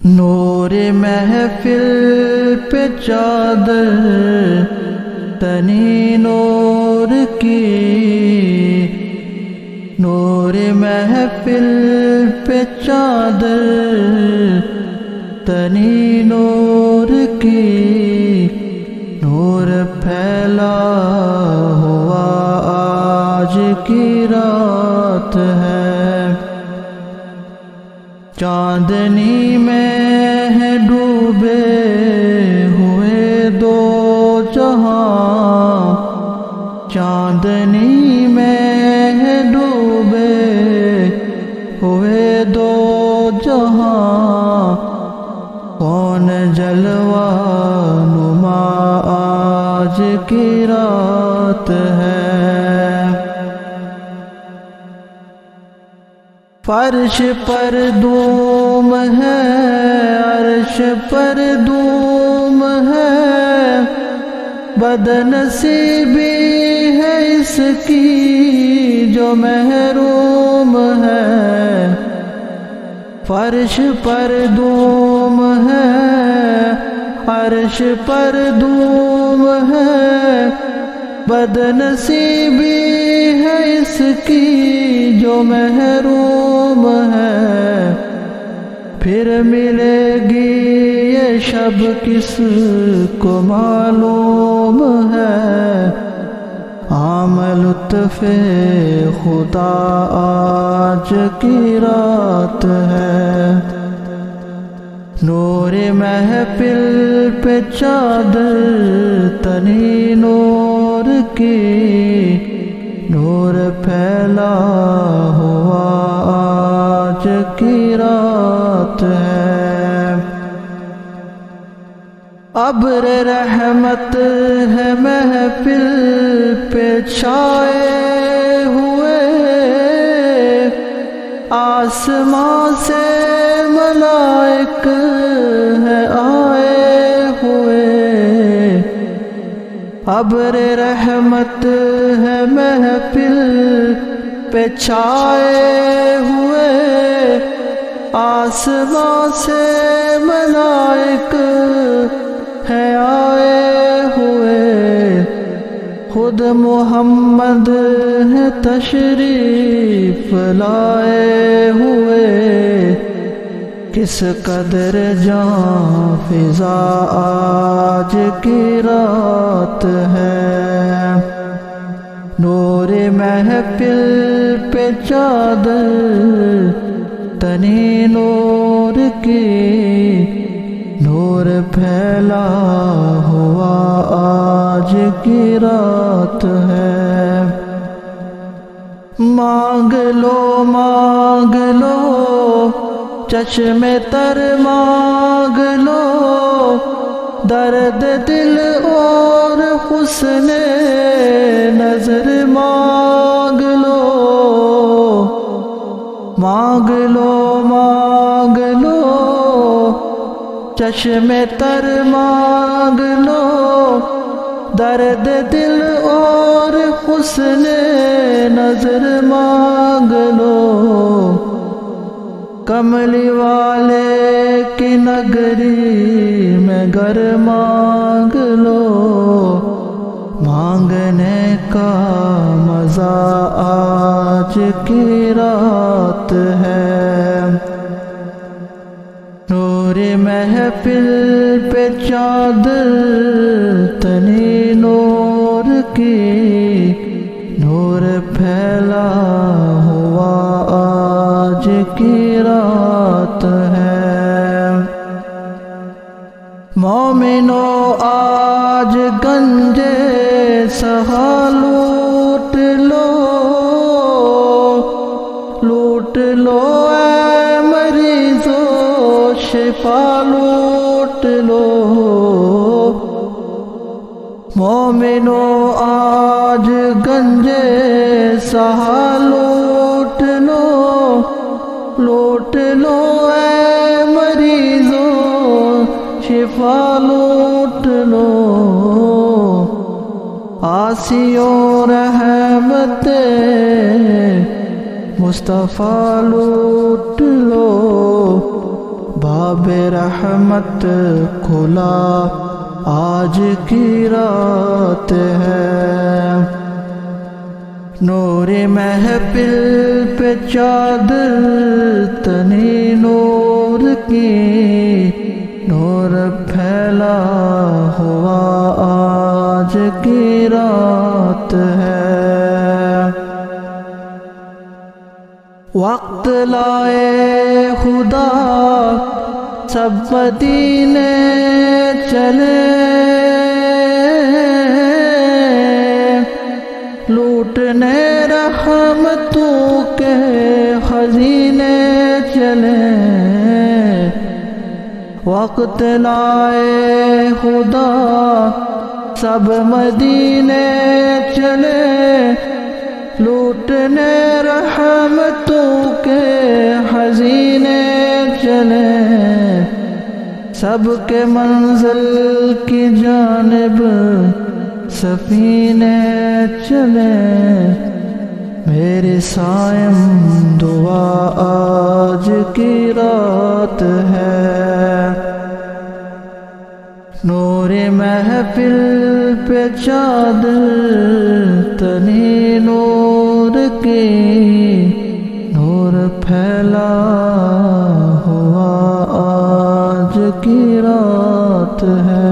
نور محفل پہ چادر تنی نور کی، نور محفل پہ چادر تنی نور کی، نور پھیلا ہوا آج کی رات ہے، چاندنی میں ہے ڈوبے ہوئے دو جہاں، چاندنی میں ہے ڈوبے ہوئے دو جہاں، کون جلوہ نما آج کی رات ہے، فرش پر دھوم ہے عرش پر دھوم ہے، بدنصیبی ہے اس کی جو محروم ہے، فرش پر دھوم ہے عرش پر دھوم ہے، بدنصیبی ہے اس کی جو محروم ہے، پھر ملے گی یہ شب کس کو معلوم ہے، عام لطف خدا آج کی رات ہے، نور محفل پہ چادر تنی نور کی، نور پھیلا ہوا آج کی رات ہے، ابر رحمت ہے محفل پہ چھائے ہوئے، آسمان سے ملائک ہے آئے ہوئے، ابر رحمت ہے محفل پہ چھائے ہوئے، آسمان سے ملائک ہے آئے ہوئے، خود محمد ہے تشریف لائے ہوئے، کس قدر جاں فضا آج کی رات ہے، نور محفل پہ چادر تنی نور کی، نور پھیلا ہوا آج کی رات ہے، مانگ لو چشم تر مانگ لو، درد دل اور حسن نظر مانگ لو، مانگ لو چشم تر مانگ لو، درد دل اور حسن نظر مانگ لو، کملی والے کی نگری میں گھر مانگ لو، مانگنے کا مزہ آج کی رات ہے، نور محفل پہ چادر تنی نور کی، نور پھیلا ہوا آج کی رات ہے، مومنو آج گنجے سہا لوٹ لو اے مریضو شفا لوٹ لو، مومنو آج گنجے سہا لوٹ لو اے مریضو شفا لوٹ لو، آسیوں رحمت مصطفیٰ لوٹ لو، باب رحمت کھلا آج کی رات ہے، نور محفل پہ چادر تنی نور کی، نور پھیلا ہوا آج کی رات ہے۔ وقت لائے خدا سب مدینے چلے، لوٹنے رحمتوں کے خزینے چلے۔ وقت لائے خدا سب مدینے چلے، لوٹنے رحمتوں کے خزینے چلے۔ سب کے منزل کی جانب سفینے چلے، میرے صائم دعا آج کی رات ہے، نور محفل پہ چادر تنی نور کی، نور پھیلا ہوا آج کی رات ہے۔